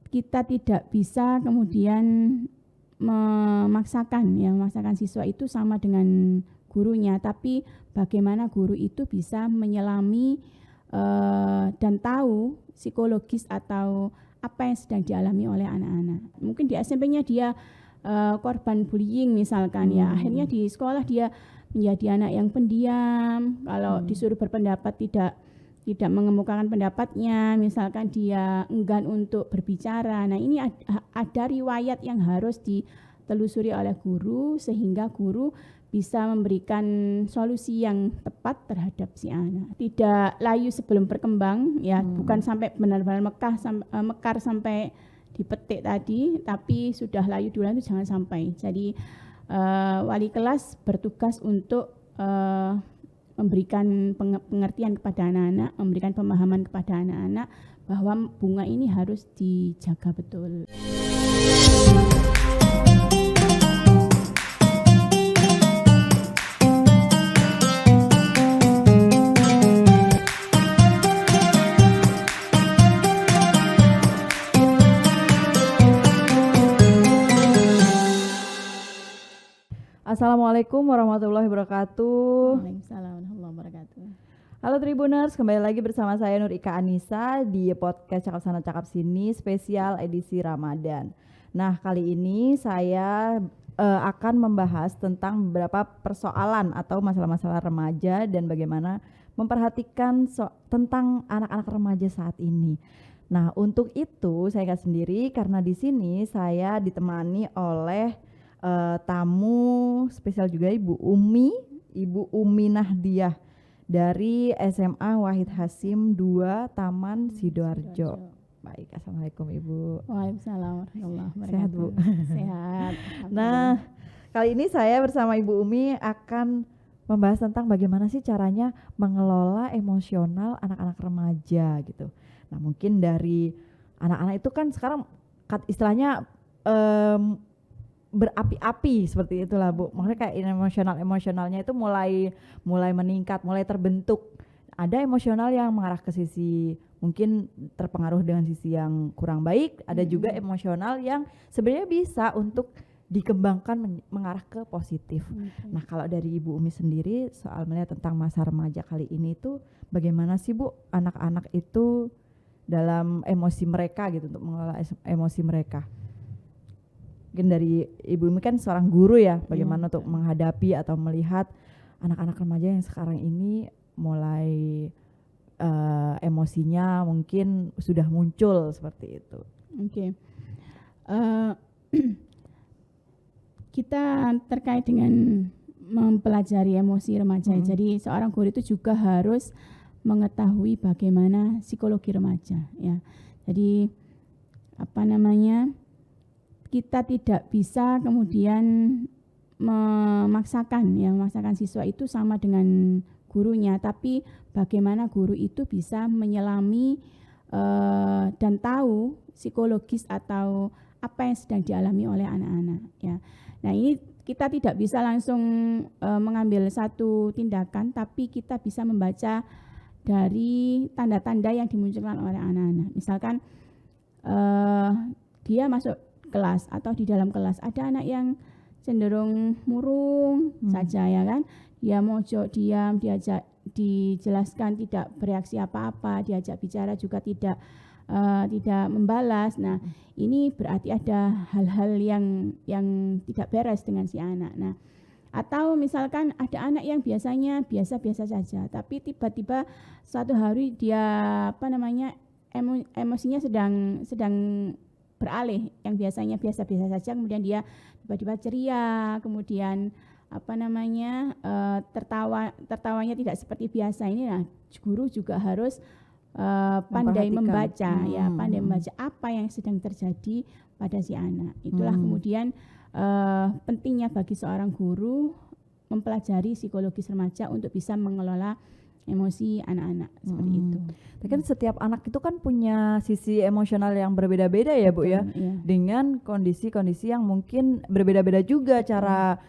kita tidak bisa kemudian memaksakan siswa itu sama dengan gurunya, tapi bagaimana guru itu bisa menyelami dan tahu psikologis atau apa yang sedang dialami oleh anak-anak. Mungkin di SMP-nya dia korban bullying misalkan, ya akhirnya di sekolah dia menjadi anak yang pendiam. Kalau disuruh berpendapat tidak mengemukakan pendapatnya, misalkan dia enggan untuk berbicara. Nah, ini ada riwayat yang harus ditelusuri oleh guru sehingga guru bisa memberikan solusi yang tepat terhadap si anak. Tidak layu sebelum berkembang, ya, bukan sampai benar-benar mekar sampai dipetik tadi, tapi sudah layu duluan itu jangan sampai. Jadi wali kelas bertugas untuk memberikan pengertian kepada anak-anak, memberikan pemahaman kepada anak-anak bahwa bunga ini harus dijaga betul. Assalamualaikum warahmatullahi wabarakatuh. Waalaikumsalam warahmatullahi wabarakatuh. Halo Tribuners, kembali lagi bersama saya Nur Ika Anissa di podcast Cakap Sana Cakap Sini spesial edisi Ramadan. Nah, kali ini saya akan membahas tentang beberapa persoalan atau masalah-masalah remaja dan bagaimana memperhatikan tentang anak-anak remaja saat ini. Nah, untuk itu saya nggak sendiri karena di sini saya ditemani oleh tamu spesial juga Ibu Umi Nahdiah dari SMA Wahid Hasim 2 Taman Sidoarjo. Baik, assalamualaikum Ibu. Waalaikumsalam warahmatullahi wabarakatuh. Sehat Bu? Sehat. Nah, kali ini saya bersama Ibu Umi akan membahas tentang bagaimana sih caranya mengelola emosional anak-anak remaja gitu. Nah, mungkin dari anak-anak itu kan sekarang istilahnya berapi-api seperti itulah Bu. Maksudnya kayak emosionalnya itu mulai meningkat, mulai terbentuk. Ada emosional yang mengarah ke sisi mungkin terpengaruh dengan sisi yang kurang baik, ada juga emosional yang sebenarnya bisa untuk dikembangkan mengarah ke positif. Nah, kalau dari Ibu Umi sendiri soal melihat tentang masa remaja kali ini itu bagaimana sih Bu anak-anak itu dalam emosi mereka gitu untuk mengelola emosi mereka? Mungkin dari Ibu Umi kan seorang guru ya, bagaimana untuk menghadapi atau melihat anak-anak remaja yang sekarang ini mulai emosinya mungkin sudah muncul seperti itu. Oke. Kita terkait dengan mempelajari emosi remaja. Jadi seorang guru itu juga harus mengetahui bagaimana psikologi remaja, ya. Jadi kita tidak bisa kemudian memaksakan siswa itu sama dengan gurunya, tapi bagaimana guru itu bisa menyelami dan tahu psikologis atau apa yang sedang dialami oleh anak-anak, ya. Nah, ini kita tidak bisa langsung mengambil satu tindakan, tapi kita bisa membaca dari tanda-tanda yang dimunculkan oleh anak-anak. Misalkan dia masuk kelas atau di dalam kelas ada anak yang cenderung murung saja, ya kan, dia mojok diam, diajak dijelaskan tidak bereaksi apa-apa, diajak bicara juga tidak membalas. Nah, ini berarti ada hal-hal yang tidak beres dengan si anak. Nah, atau misalkan ada anak yang biasanya biasa-biasa saja, tapi tiba-tiba suatu hari dia emosinya sedang beralih, yang biasanya biasa-biasa saja kemudian dia tiba-tiba ceria, kemudian tertawanya tidak seperti biasa. Ini nah, guru juga harus pandai membaca, ya, pandai membaca apa yang sedang terjadi pada si anak. Itulah kemudian pentingnya bagi seorang guru mempelajari psikologis remaja untuk bisa mengelola emosi anak-anak seperti itu. Tapi kan setiap anak itu kan punya sisi emosional yang berbeda-beda ya Bu ya, dengan kondisi-kondisi yang mungkin berbeda-beda juga cara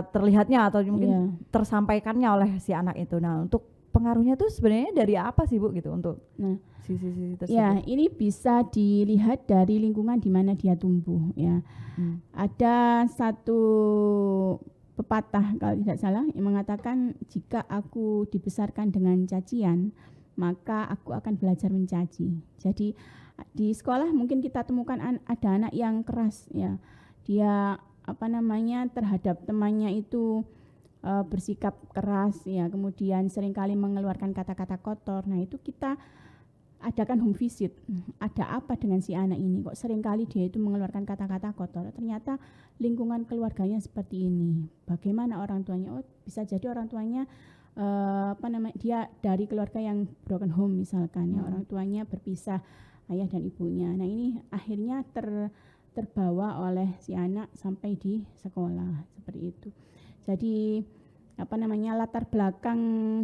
terlihatnya atau mungkin tersampaikannya oleh si anak itu. Nah, untuk pengaruhnya tuh sebenarnya dari apa sih Bu gitu untuk Nah, sisi-sisi tersebut? ya ini bisa dilihat dari lingkungan di mana dia tumbuh ya. Ada satu pepatah kalau tidak salah yang mengatakan jika aku dibesarkan dengan cacian, maka aku akan belajar mencaci. Jadi di sekolah mungkin kita temukan ada anak yang keras ya. Dia terhadap temannya itu bersikap keras ya, kemudian seringkali mengeluarkan kata-kata kotor. Nah, itu kita adakan home visit. Ada apa dengan si anak ini? Kok seringkali dia itu mengeluarkan kata-kata kotor? Ternyata lingkungan keluarganya seperti ini. Bagaimana orang tuanya? Oh, bisa jadi orang tuanya dia dari keluarga yang broken home misalkan ya, orang tuanya berpisah, ayah dan ibunya. Nah, ini akhirnya terbawa oleh si anak sampai di sekolah seperti itu. Jadi latar belakang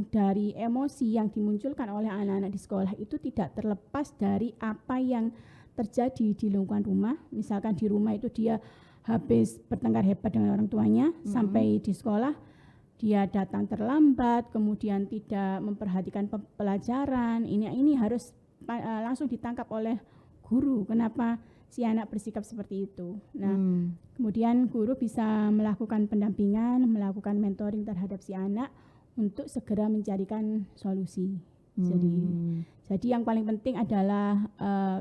dari emosi yang dimunculkan oleh anak-anak di sekolah itu tidak terlepas dari apa yang terjadi di lingkungan rumah. Misalkan di rumah itu dia habis bertengkar hebat dengan orang tuanya, sampai di sekolah dia datang terlambat, kemudian tidak memperhatikan pelajaran. Ini harus langsung ditangkap oleh guru. Kenapa si anak bersikap seperti itu? Nah, kemudian guru bisa melakukan pendampingan, melakukan mentoring terhadap si anak untuk segera mencarikan solusi. Jadi yang paling penting adalah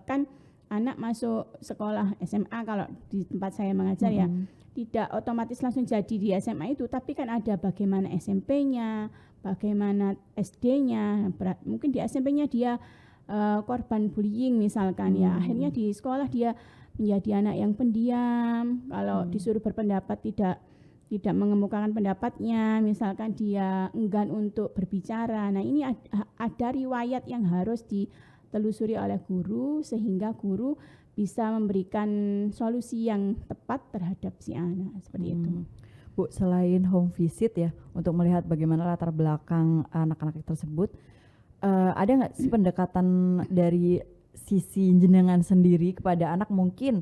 kan anak masuk sekolah SMA kalau di tempat saya mengajar ya, tidak otomatis langsung jadi di SMA itu, tapi kan ada bagaimana SMP-nya, bagaimana SD-nya. Mungkin di SMP-nya dia korban bullying misalkan ya, akhirnya di sekolah dia menjadi anak yang pendiam. Kalau disuruh berpendapat tidak mengemukakan pendapatnya, misalkan dia enggan untuk berbicara. Nah, ini ada riwayat yang harus ditelusuri oleh guru sehingga guru bisa memberikan solusi yang tepat terhadap si anak seperti itu. Bu, selain home visit ya, untuk melihat bagaimana latar belakang anak-anak tersebut, ada nggak sih pendekatan dari sisi jenengan sendiri kepada anak? Mungkin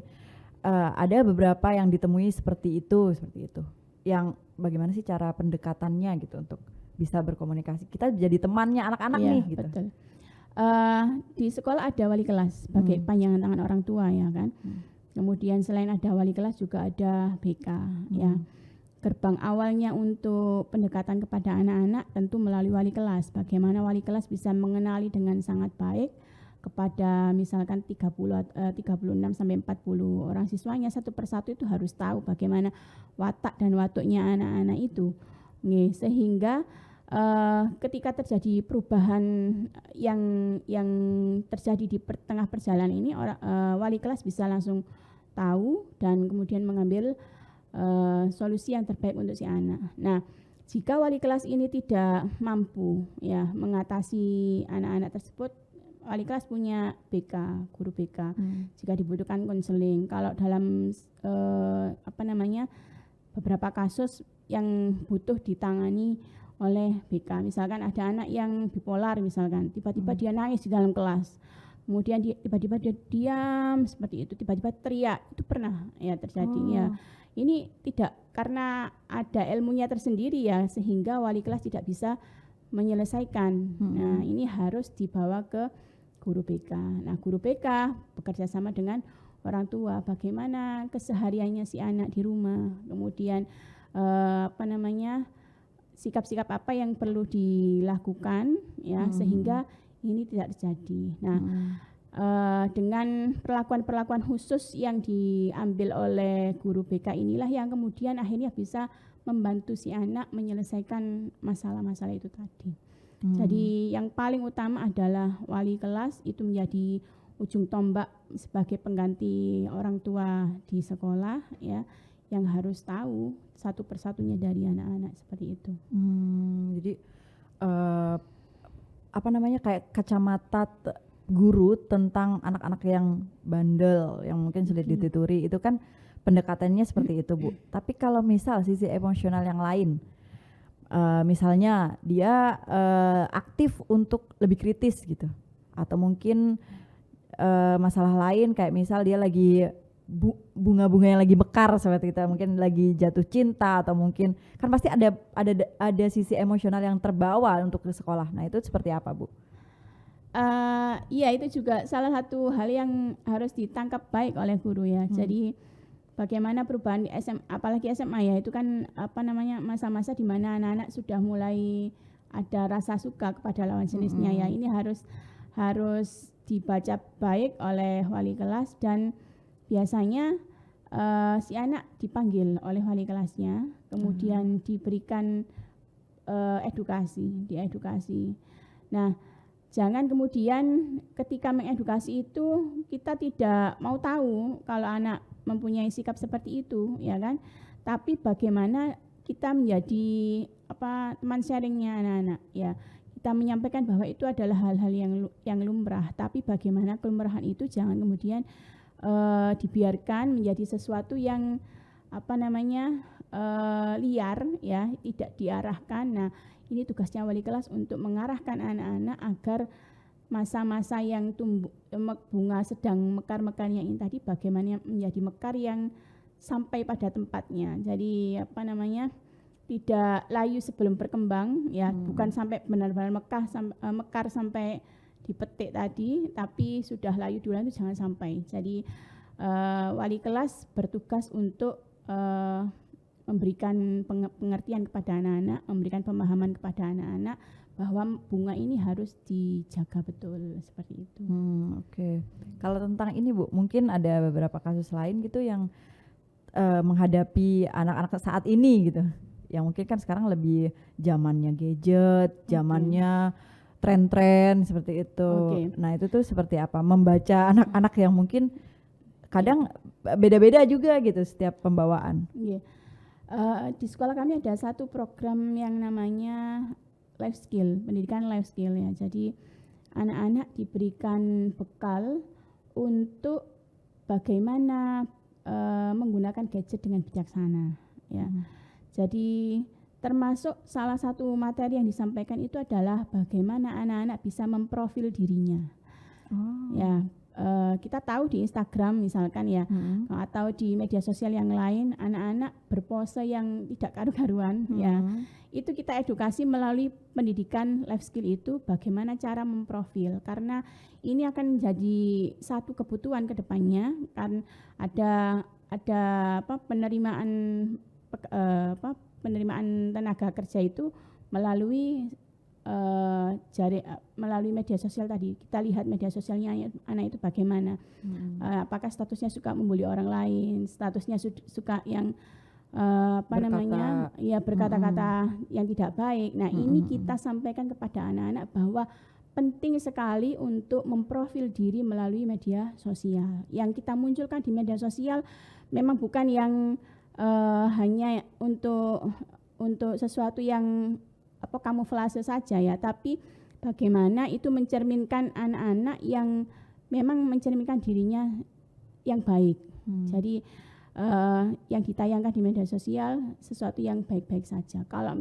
ada beberapa yang ditemui seperti itu. Yang bagaimana sih cara pendekatannya gitu untuk bisa berkomunikasi? Kita jadi temannya anak-anak nih gitu. Betul. Di sekolah ada wali kelas sebagai panjangan tangan orang tua ya kan. Kemudian selain ada wali kelas juga ada BK ya. Gerbang awalnya untuk pendekatan kepada anak-anak tentu melalui wali kelas. Bagaimana wali kelas bisa mengenali dengan sangat baik kepada misalkan 36 sampai 40 orang siswanya, satu persatu itu harus tahu bagaimana watak dan watuknya anak-anak itu. Sehingga ketika terjadi perubahan yang terjadi di tengah perjalanan ini, wali kelas bisa langsung tahu dan kemudian mengambil solusi yang terbaik untuk si anak. Nah, jika wali kelas ini tidak mampu ya mengatasi anak-anak tersebut, wali kelas punya BK, guru BK. Jika dibutuhkan konseling, kalau dalam beberapa kasus yang butuh ditangani oleh BK, misalkan ada anak yang bipolar misalkan, tiba-tiba dia nangis di dalam kelas, kemudian tiba-tiba dia diam seperti itu, tiba-tiba teriak, itu pernah ya terjadi ya. Ini tidak karena ada ilmunya tersendiri ya, sehingga wali kelas tidak bisa menyelesaikan. Nah, ini harus dibawa ke guru BK. Nah, guru BK bekerja sama dengan orang tua, bagaimana kesehariannya si anak di rumah, kemudian sikap-sikap apa yang perlu dilakukan ya sehingga ini tidak terjadi. Nah, dengan perlakuan-perlakuan khusus yang diambil oleh guru BK inilah yang kemudian akhirnya bisa membantu si anak menyelesaikan masalah-masalah itu tadi. Jadi yang paling utama adalah wali kelas itu menjadi ujung tombak sebagai pengganti orang tua di sekolah ya, yang harus tahu satu persatunya dari anak-anak seperti itu. Jadi kayak kacamata guru tentang anak-anak yang bandel, yang mungkin sulit dituturi, itu kan pendekatannya seperti itu, Bu. Tapi kalau misal sisi emosional yang lain, misalnya dia aktif untuk lebih kritis gitu, atau mungkin masalah lain kayak misal dia lagi bunga-bunga yang lagi mekar seperti kita mungkin lagi jatuh cinta atau mungkin kan pasti ada sisi emosional yang terbawa untuk ke sekolah. Nah, itu seperti apa, Bu? Iya, itu juga salah satu hal yang harus ditangkap baik oleh guru ya. Jadi bagaimana perubahan di SMA, apalagi SMA ya, itu kan masa-masa di mana anak-anak sudah mulai ada rasa suka kepada lawan jenisnya ya. Ini harus dibaca baik oleh wali kelas, dan biasanya si anak dipanggil oleh wali kelasnya, kemudian diberikan diedukasi. Nah, jangan kemudian ketika mengedukasi itu kita tidak mau tahu kalau anak mempunyai sikap seperti itu, ya kan? Tapi bagaimana kita menjadi teman sharingnya anak-anak, ya. Kita menyampaikan bahwa itu adalah hal-hal yang lumrah, tapi bagaimana kelumrahan itu jangan kemudian dibiarkan menjadi sesuatu yang liar, ya, tidak diarahkan. Nah, ini tugasnya wali kelas untuk mengarahkan anak-anak agar masa-masa yang bunga sedang mekar-mekarnya ini tadi bagaimana menjadi mekar yang sampai pada tempatnya. Jadi tidak layu sebelum berkembang, ya, bukan sampai benar-benar mekar sampai dipetik tadi, tapi sudah layu duluan itu jangan sampai. Jadi wali kelas bertugas untuk memberikan pengertian kepada anak-anak, memberikan pemahaman kepada anak-anak bahwa bunga ini harus dijaga betul, seperti itu. Oke. Kalau tentang ini, Bu, mungkin ada beberapa kasus lain gitu yang menghadapi anak-anak saat ini gitu. Yang mungkin kan sekarang lebih zamannya gadget, zamannya tren-tren seperti itu. Nah, itu tuh seperti apa? Membaca anak-anak yang mungkin kadang beda-beda juga gitu setiap pembawaan. Di sekolah kami ada satu program yang namanya life skill, pendidikan life skill ya. Jadi anak-anak diberikan bekal untuk bagaimana menggunakan gadget dengan bijaksana, ya. Jadi termasuk salah satu materi yang disampaikan itu adalah bagaimana anak-anak bisa memprofil dirinya. Ya, kita tahu di Instagram misalkan ya, atau di media sosial yang lain anak-anak berpose yang tidak karu-karuan, ya. Itu kita edukasi melalui pendidikan life skill itu bagaimana cara memprofil, karena ini akan menjadi satu kebutuhan ke depannya, kan ada penerimaan tenaga kerja itu melalui melalui media sosial tadi. Kita lihat media sosialnya anak itu bagaimana, apakah statusnya suka membuli orang lain, statusnya suka yang berkata-kata yang tidak baik. Nah, ini kita sampaikan kepada anak-anak bahwa penting sekali untuk memprofil diri melalui media sosial. Yang kita munculkan di media sosial memang bukan yang hanya untuk sesuatu yang kamuflase saja ya, tapi bagaimana itu mencerminkan anak-anak yang memang mencerminkan dirinya yang baik. Jadi yang ditayangkan di media sosial sesuatu yang baik-baik saja. Kalau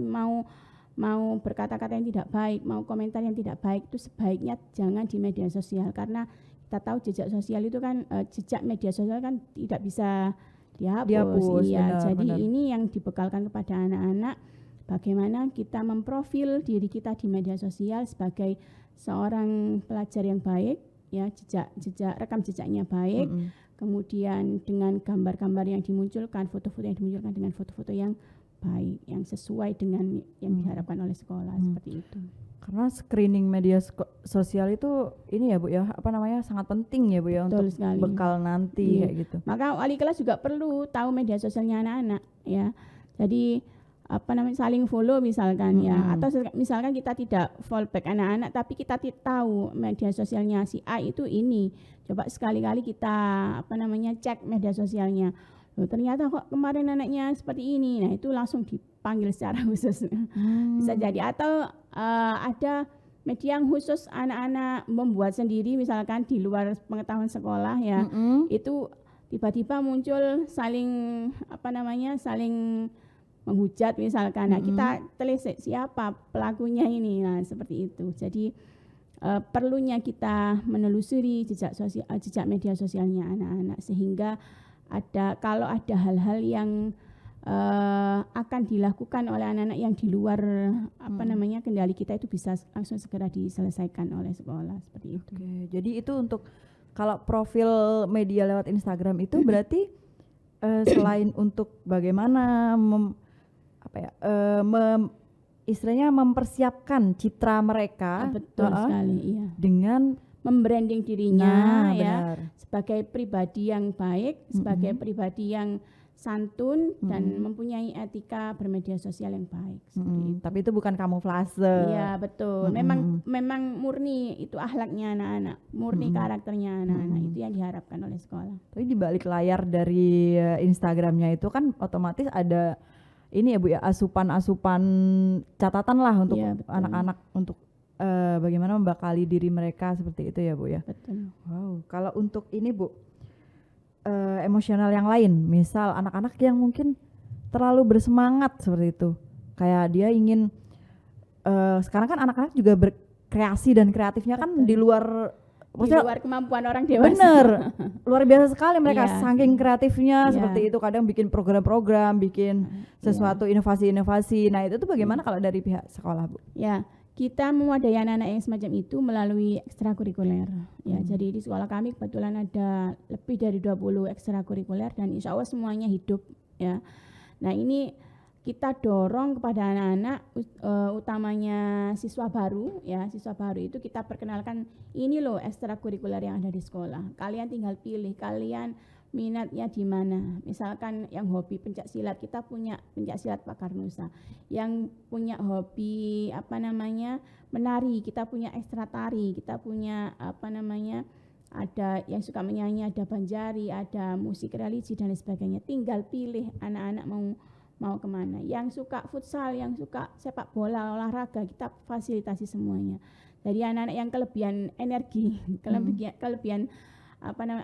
mau berkata-kata yang tidak baik, mau komentar yang tidak baik, itu sebaiknya jangan di media sosial, karena kita tahu jejak sosial itu kan jejak media sosial kan tidak bisa dihapus. Iya, jadi ini yang dibekalkan kepada anak-anak, bagaimana kita memprofil diri kita di media sosial sebagai seorang pelajar yang baik, ya, rekam jejaknya baik, kemudian dengan gambar-gambar yang dimunculkan, foto-foto yang dimunculkan dengan foto-foto yang baik, yang sesuai dengan yang diharapkan oleh sekolah, seperti itu. Karena screening media sosial itu ini ya, Bu, ya, sangat penting ya, Bu, ya. Betul, untuk sekali. Bekal nanti kayak gitu. Maka wali kelas juga perlu tahu media sosialnya anak-anak, ya. Jadi saling follow misalkan, ya, atau misalkan kita tidak follow back anak-anak tapi kita tahu media sosialnya si A itu ini, coba sekali-kali kita cek media sosialnya. Loh, ternyata kok kemarin anaknya seperti ini. Nah, itu langsung dipanggil secara khusus. Bisa jadi, atau ada media yang khusus anak-anak membuat sendiri misalkan di luar pengetahuan sekolah, ya. Itu tiba-tiba muncul saling menghujat misalkan. Nah, kita telisik siapa pelakunya ini. Nah, seperti itu. Jadi perlunya kita menelusuri jejak media sosialnya anak-anak, sehingga kalau ada hal-hal yang akan dilakukan oleh anak-anak yang di luar kendali kita, itu bisa langsung segera diselesaikan oleh sekolah seperti itu. Oke, jadi itu untuk kalau profil media lewat Instagram itu berarti selain untuk bagaimana istilahnya mempersiapkan citra mereka, betul sekali, iya. dengan membranding dirinya benar. Sebagai pribadi yang baik, sebagai pribadi yang santun dan mempunyai etika bermedia sosial yang baik. Tapi itu bukan kamuflase. Iya, betul. Memang murni itu akhlaknya anak-anak, murni karakternya anak-anak, itu yang diharapkan oleh sekolah. Tapi di balik layar dari Instagramnya itu kan otomatis ada ini ya Bu ya, asupan catatan lah untuk anak-anak, untuk bagaimana membekali diri mereka seperti itu ya Bu ya. Betul. Wow, kalau untuk ini Bu, emosional yang lain, misal anak-anak yang mungkin terlalu bersemangat seperti itu, kayak dia ingin sekarang kan anak-anak juga berkreasi dan kreatifnya kan di luar kemampuan orang dewasa. Bener, luar biasa sekali mereka, Iya. saking kreatifnya seperti itu, kadang bikin program-program, bikin sesuatu inovasi-inovasi. Nah itu tuh bagaimana kalau dari pihak sekolah Bu? Ya, kita mewadai anak-anak yang semacam itu melalui ekstrakurikuler. Ya, jadi di sekolah kami kebetulan ada lebih dari 20 ekstrakurikuler dan insya Allah semuanya hidup ya. Nah, ini kita dorong kepada anak-anak utamanya siswa baru ya. Siswa baru itu kita perkenalkan, ini loh ekstrakurikuler yang ada di sekolah. Kalian tinggal pilih kalian minatnya di mana. Misalkan yang hobi pencak silat, kita punya pencak silat Pak Karnusa. Yang punya hobi menari, kita punya ekstra tari, kita punya ada yang suka menyanyi, ada banjari, ada musik religi dan lain sebagainya. Tinggal pilih anak-anak mau kemana. Yang suka futsal, yang suka sepak bola, olahraga, kita fasilitasi semuanya. Jadi anak-anak yang kelebihan energi, kelebihan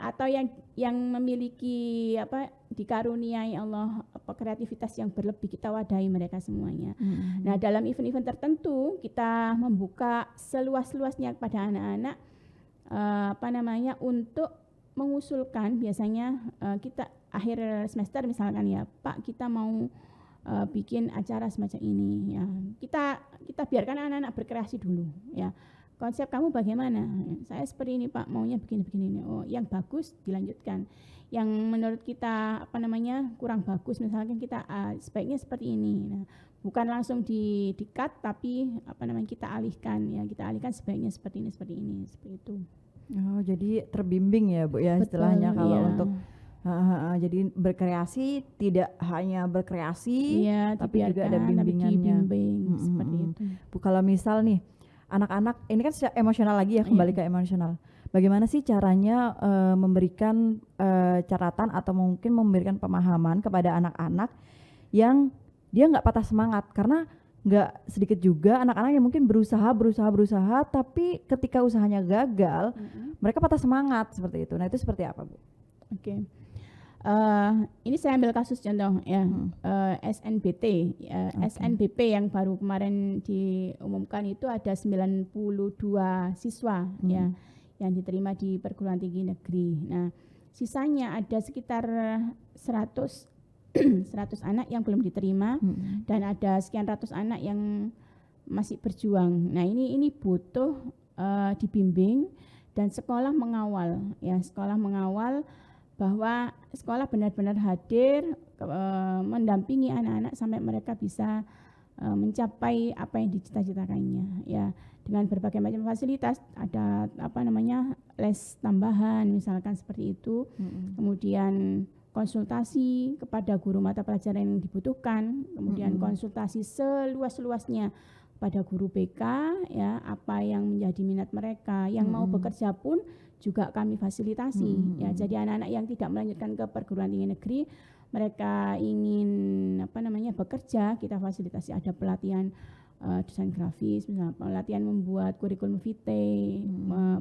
atau yang memiliki dikaruniai Allah kreativitas yang berlebih, kita wadahi mereka semuanya. Nah, dalam event-event tertentu kita membuka seluas-luasnya kepada anak-anak untuk mengusulkan. Biasanya kita akhir semester misalkan ya, Pak, kita mau bikin acara semacam ini ya. Kita biarkan anak-anak berkreasi dulu ya. Konsep kamu bagaimana? Saya seperti ini Pak, maunya begini-begini. Oh, yang bagus dilanjutkan. Yang menurut kita kurang bagus, misalkan kita sebaiknya seperti ini. Nah, bukan langsung di-cut, tapi kita alihkan ya. Kita alihkan sebaiknya seperti ini, seperti itu. Oh, jadi terbimbing ya Bu ya. Betul, istilahnya kalau untuk jadi berkreasi tidak hanya berkreasi, tapi juga ada bimbingannya. Seperti itu. Bu, kalau misal nih anak-anak ini kan emosional lagi ya, kembali ke emosional. Bagaimana sih caranya memberikan catatan atau mungkin memberikan pemahaman kepada anak-anak yang dia nggak patah semangat? Karena nggak sedikit juga anak-anak yang mungkin berusaha, tapi ketika usahanya gagal, mereka patah semangat seperti itu. Nah itu seperti apa Bu? Oke. Ini saya ambil kasus contoh ya, SNBT, SNBP yang baru kemarin diumumkan itu ada 92 siswa ya yang diterima di perguruan tinggi negeri. Nah, sisanya ada sekitar 100 anak yang belum diterima dan ada sekian ratus anak yang masih berjuang. Nah, ini butuh dibimbing dan sekolah mengawal ya, bahwa sekolah benar-benar hadir mendampingi anak-anak sampai mereka bisa mencapai apa yang dicita-citakannya ya, dengan berbagai macam fasilitas. Ada les tambahan misalkan seperti itu, kemudian konsultasi kepada guru mata pelajaran yang dibutuhkan, kemudian konsultasi seluas-luasnya pada guru BK ya, apa yang menjadi minat mereka, yang mau bekerja pun juga kami fasilitasi ya. Jadi anak-anak yang tidak melanjutkan ke perguruan tinggi negeri, mereka ingin bekerja, kita fasilitasi. Ada pelatihan desain grafis, misalnya pelatihan membuat kurikulum vitae,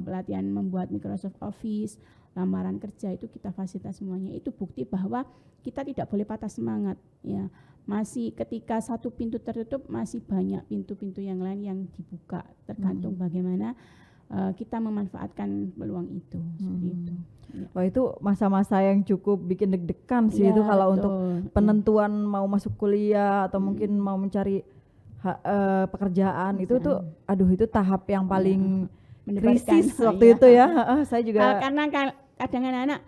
pelatihan membuat Microsoft Office, lamaran kerja, itu kita fasilitasi semuanya. Itu bukti bahwa kita tidak boleh patah semangat ya. Masih ketika satu pintu tertutup, masih banyak pintu-pintu yang lain yang dibuka, tergantung bagaimana kita memanfaatkan peluang itu seperti itu. Ya. Wah, itu masa-masa yang cukup bikin deg-degan sih Ya, itu kalau betul. untuk penentuan mau masuk kuliah atau mungkin mau mencari pekerjaan itu tuh aduh itu tahap yang paling Mendebarkan. krisis waktu Iya. itu ya. Saya juga Karena kadang anak-anak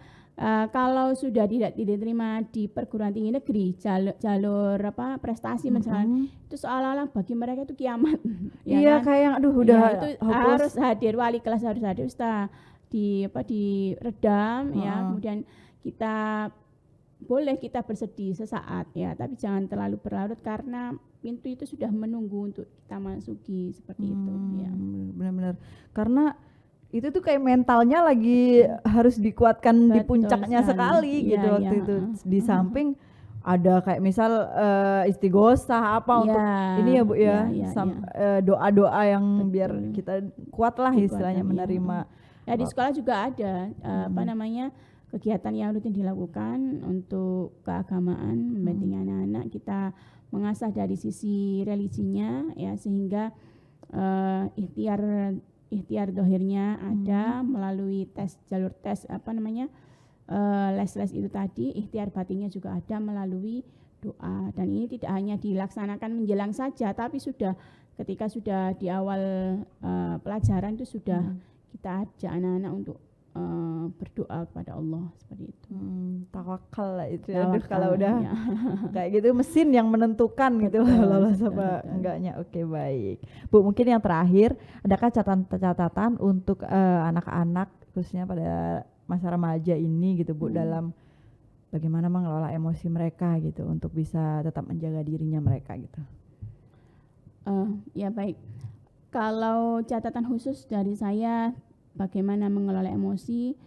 kalau sudah tidak diterima di perguruan tinggi negeri jalur prestasi misalnya, itu seolah-olah bagi mereka itu kiamat. Ya iya kan? kayak yang aduh udah Ya, itu hopeless. harus hadir, wali kelas harus hadir, ustaz diredam ya, kemudian kita boleh kita bersedih sesaat ya, tapi jangan terlalu berlarut karena pintu itu sudah menunggu untuk kita masuki seperti itu ya. Benar-benar karena itu tuh kayak mentalnya lagi harus dikuatkan di Betul puncaknya sekali sekali. gitu Iya, waktu iya, itu. Di samping ada kayak misal istighosah apa untuk ini ya Bu ya, doa-doa yang Betul. biar kita kuat lah istilahnya Dikuatkan, menerima. Ya di sekolah juga ada kegiatan yang rutin dilakukan untuk keagamaan, membimbing anak-anak, kita mengasah dari sisi religinya ya, sehingga ikhtiar dohirnya ada melalui jalur tes les-les itu tadi, ikhtiar batinnya juga ada melalui doa, dan ini tidak hanya dilaksanakan menjelang saja, tapi ketika sudah di awal pelajaran itu sudah kita ajak anak-anak untuk berdoa kepada Allah seperti itu. Tawakal lah itu. Tawakal, aduh kalau udah ya. kayak gitu mesin yang menentukan gitu Betul, lolos betul, apa betul. enggaknya. Oke, baik. Bu, mungkin yang terakhir, adakah catatan untuk anak-anak khususnya pada masa remaja ini gitu Bu, dalam bagaimana mengelola emosi mereka gitu untuk bisa tetap menjaga dirinya mereka gitu. Ya baik. Kalau catatan khusus dari saya bagaimana mengelola emosi,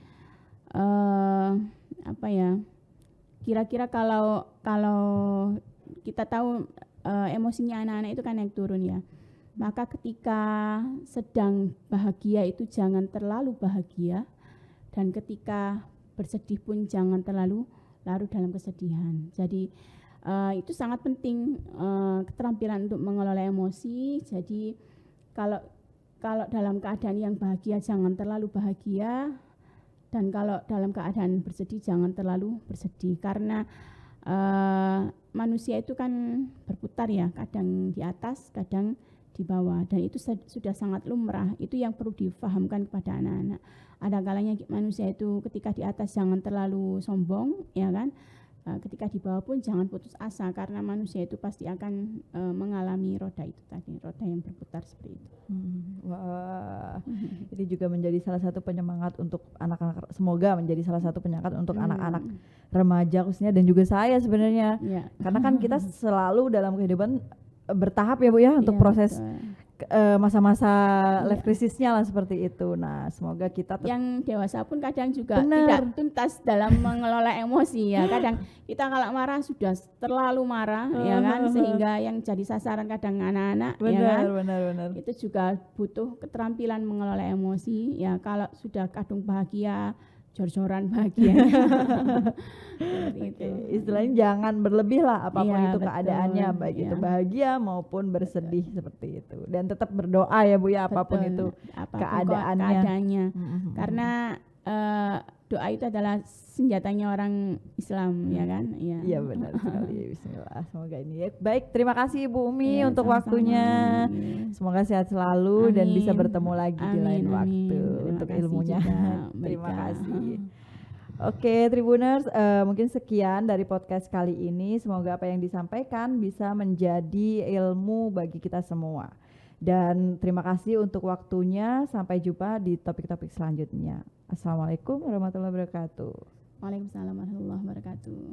kira-kira kalau kita tahu emosinya anak-anak itu kan naik turun ya, maka ketika sedang bahagia itu jangan terlalu bahagia, dan ketika bersedih pun jangan terlalu larut dalam kesedihan. Jadi itu sangat penting keterampilan untuk mengelola emosi. Jadi kalau dalam keadaan yang bahagia jangan terlalu bahagia, dan kalau dalam keadaan bersedih jangan terlalu bersedih, karena manusia itu kan berputar ya, kadang di atas kadang di bawah, dan itu sudah sangat lumrah. Itu yang perlu difahamkan kepada anak-anak. Ada kalanya manusia itu ketika di atas jangan terlalu sombong ya kan, ketika di bawah pun jangan putus asa, karena manusia itu pasti akan mengalami roda itu tadi, roda yang berputar seperti itu. Wah, ini juga menjadi salah satu penyemangat untuk anak-anak, semoga menjadi salah satu penyemangat untuk anak-anak remaja khususnya, dan juga saya sebenarnya Ya. karena kan kita selalu dalam kehidupan bertahap ya Bu ya untuk Ya, proses betul. masa-masa life crisisnya lah seperti itu. Nah semoga kita Yang dewasa pun kadang juga Benar. tidak tuntas dalam mengelola emosi ya. Kadang kita kalau marah sudah terlalu marah ya kan, sehingga yang jadi sasaran kadang anak-anak ya kan. benar. Itu juga butuh keterampilan mengelola emosi ya. Kalau sudah kadung bahagia, jor-joran bahagia. Oke, istilahnya jangan berlebih lah apapun Iya, itu betul, keadaannya, baik itu iya. bahagia maupun bersedih seperti itu, dan tetap berdoa ya Bu ya, apapun Betul, itu apapun keadaannya. Karena doa itu adalah senjatanya orang Islam ya kan. Iya benar sekali. Bismillah, semoga ini ya. Baik, terima kasih Ibu Umi Iya, untuk sama-sama. waktunya. Iya. Semoga sehat selalu dan bisa Amin. bertemu lagi di lain Amin, waktu amin. untuk Terima kasih ilmunya. juga, Terima Mbak Ika. kasih. Oke, Tribuners, mungkin sekian dari podcast kali ini. Semoga apa yang disampaikan bisa menjadi ilmu bagi kita semua. Dan terima kasih untuk waktunya. Sampai jumpa di topik-topik selanjutnya. Assalamualaikum warahmatullahi wabarakatuh. Waalaikumsalam warahmatullahi wabarakatuh.